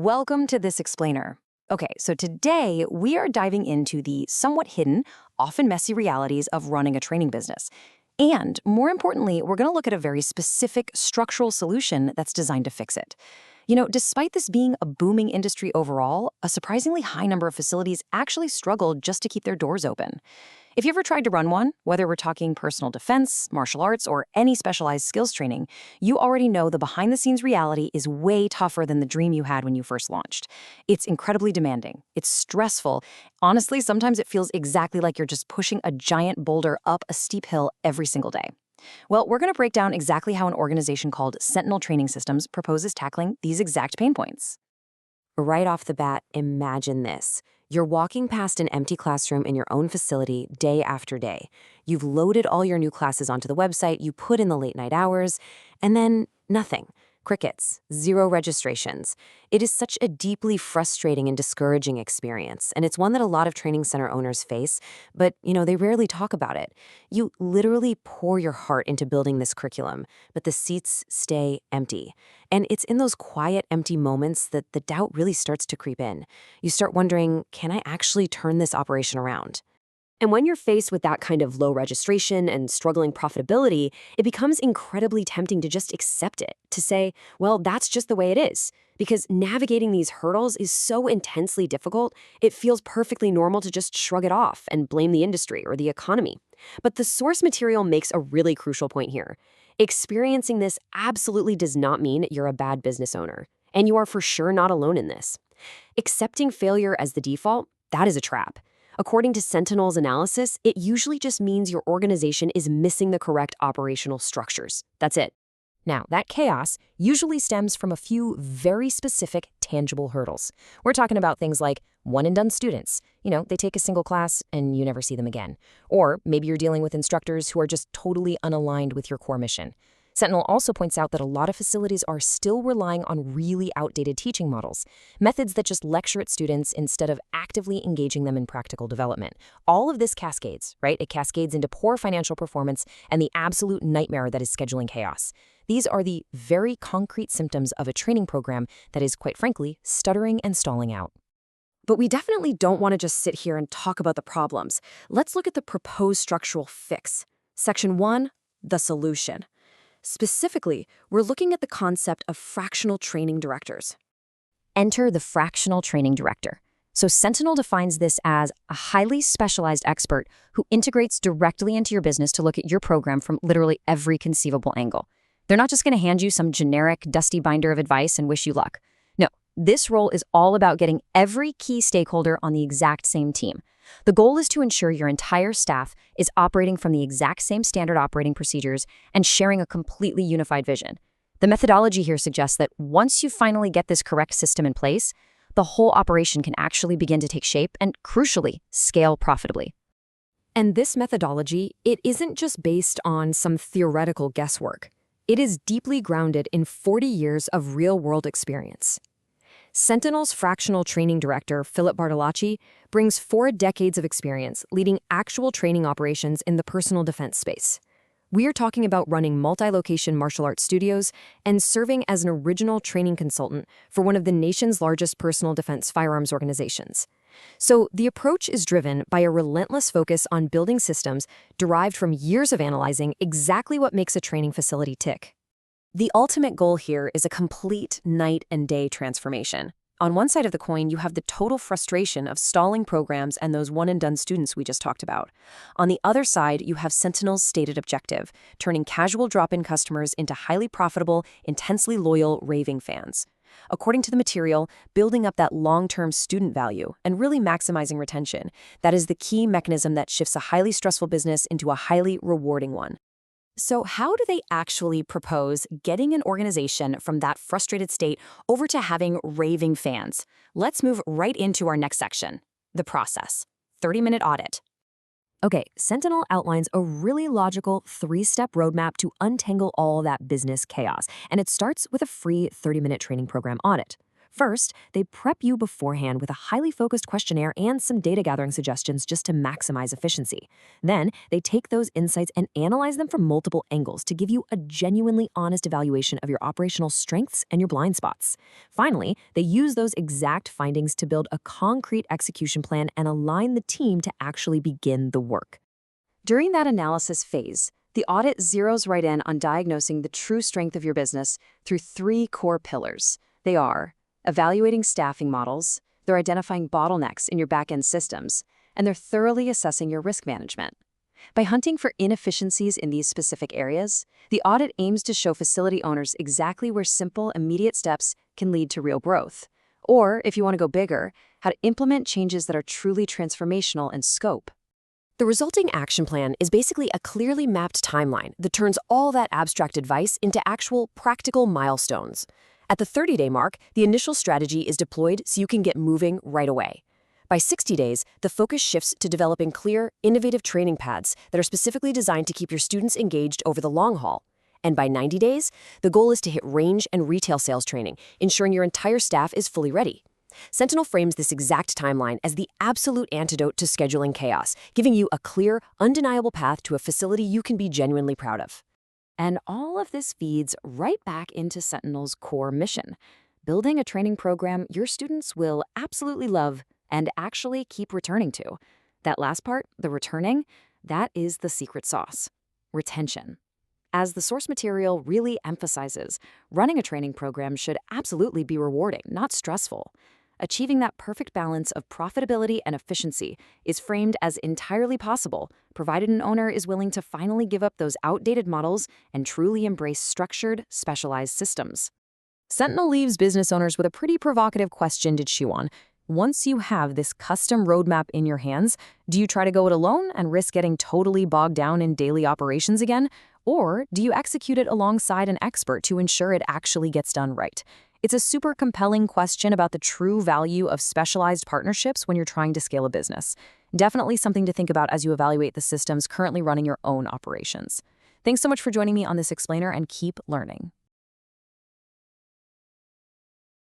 Welcome to This Explainer. Okay, so today we are diving into the somewhat hidden, often messy realities of running a training business. And more importantly, we're going to look at a very specific structural solution that's designed to fix it. Despite this being a booming industry overall, a surprisingly high number of facilities actually struggle just to keep their doors open. If you ever tried to run one, whether we're talking personal defense, martial arts, or any specialized skills training, you already know the behind-the-scenes reality is way tougher than the dream you had when you first launched. It's incredibly demanding. It's stressful. Honestly, sometimes it feels exactly like you're just pushing a giant boulder up a steep hill every single day. Well, we're going to break down exactly how an organization called Sentinel Training Systems proposes tackling these exact pain points. Right off the bat, imagine this. You're walking past an empty classroom in your own facility day after day. You've loaded all your new classes onto the website, you put in the late night hours, and then nothing. Crickets, zero registrations. It is such a deeply frustrating and discouraging experience, and it's one that a lot of training center owners face, but they rarely talk about it. You literally pour your heart into building this curriculum, but the seats stay empty. And it's in those quiet, empty moments that the doubt really starts to creep in. You start wondering, can I actually turn this operation around? And when you're faced with that kind of low registration and struggling profitability, it becomes incredibly tempting to just accept it, to say, well, that's just the way it is. Because navigating these hurdles is so intensely difficult, it feels perfectly normal to just shrug it off and blame the industry or the economy. But the source material makes a really crucial point here. Experiencing this absolutely does not mean you're a bad business owner. And you are for sure not alone in this. Accepting failure as the default, that is a trap. According to Sentinel's analysis, it usually just means your organization is missing the correct operational structures. That's it. Now, that chaos usually stems from a few very specific, tangible hurdles. We're talking about things like one-and-done students. They take a single class and you never see them again. Or maybe you're dealing with instructors who are just totally unaligned with your core mission. Sentinel also points out that a lot of facilities are still relying on really outdated teaching models, methods that just lecture at students instead of actively engaging them in practical development. All of this cascades, right? It cascades into poor financial performance and the absolute nightmare that is scheduling chaos. These are the very concrete symptoms of a training program that is, quite frankly, stuttering and stalling out. But we definitely don't want to just sit here and talk about the problems. Let's look at the proposed structural fix. Section 1, the solution. Specifically, we're looking at the concept of fractional training directors. Enter the fractional training director. So Sentinel defines this as a highly specialized expert who integrates directly into your business to look at your program from literally every conceivable angle. They're not just going to hand you some generic, dusty binder of advice and wish you luck. No, this role is all about getting every key stakeholder on the exact same team. The goal is to ensure your entire staff is operating from the exact same standard operating procedures and sharing a completely unified vision. The methodology here suggests that once you finally get this correct system in place, the whole operation can actually begin to take shape and, crucially, scale profitably. And this methodology, it isn't just based on some theoretical guesswork. It is deeply grounded in 40 years of real-world experience. Sentinel's fractional training director, Philip Bartolacci, brings 4 decades of experience leading actual training operations in the personal defense space. We are talking about running multi-location martial arts studios and serving as an original training consultant for one of the nation's largest personal defense firearms organizations. So the approach is driven by a relentless focus on building systems derived from years of analyzing exactly what makes a training facility tick. The ultimate goal here is a complete night and day transformation. On one side of the coin, you have the total frustration of stalling programs and those one-and-done students we just talked about. On the other side, you have Sentinel's stated objective, turning casual drop-in customers into highly profitable, intensely loyal, raving fans. According to the material, building up that long-term student value and really maximizing retention, that is the key mechanism that shifts a highly stressful business into a highly rewarding one. So how do they actually propose getting an organization from that frustrated state over to having raving fans? Let's move right into our next section, the process. 30-minute audit. Okay, Sentinel outlines a really logical 3-step roadmap to untangle all that business chaos, and it starts with a free 30-minute training program audit. First, they prep you beforehand with a highly focused questionnaire and some data gathering suggestions just to maximize efficiency. Then, they take those insights and analyze them from multiple angles to give you a genuinely honest evaluation of your operational strengths and your blind spots. Finally, they use those exact findings to build a concrete execution plan and align the team to actually begin the work. During that analysis phase, the audit zeroes right in on diagnosing the true strength of your business through 3 core pillars. They are evaluating staffing models, they're identifying bottlenecks in your back-end systems, and they're thoroughly assessing your risk management. By hunting for inefficiencies in these specific areas, the audit aims to show facility owners exactly where simple, immediate steps can lead to real growth. Or, if you want to go bigger, how to implement changes that are truly transformational in scope. The resulting action plan is basically a clearly mapped timeline that turns all that abstract advice into actual practical milestones. At the 30-day mark, the initial strategy is deployed so you can get moving right away. By 60 days, the focus shifts to developing clear, innovative training paths that are specifically designed to keep your students engaged over the long haul. And by 90 days, the goal is to hit range and retail sales training, ensuring your entire staff is fully ready. Sentinel frames this exact timeline as the absolute antidote to scheduling chaos, giving you a clear, undeniable path to a facility you can be genuinely proud of. And all of this feeds right back into Sentinel's core mission, building a training program your students will absolutely love and actually keep returning to. That last part, the returning, that is the secret sauce: retention. As the source material really emphasizes, running a training program should absolutely be rewarding, not stressful. Achieving that perfect balance of profitability and efficiency is framed as entirely possible, provided an owner is willing to finally give up those outdated models and truly embrace structured, specialized systems. Sentinel leaves business owners with a pretty provocative question to chew on. Once you have this custom roadmap in your hands, do you try to go it alone and risk getting totally bogged down in daily operations again? Or do you execute it alongside an expert to ensure it actually gets done right? It's a super compelling question about the true value of specialized partnerships when you're trying to scale a business. Definitely something to think about as you evaluate the systems currently running your own operations. Thanks so much for joining me on this explainer, and keep learning.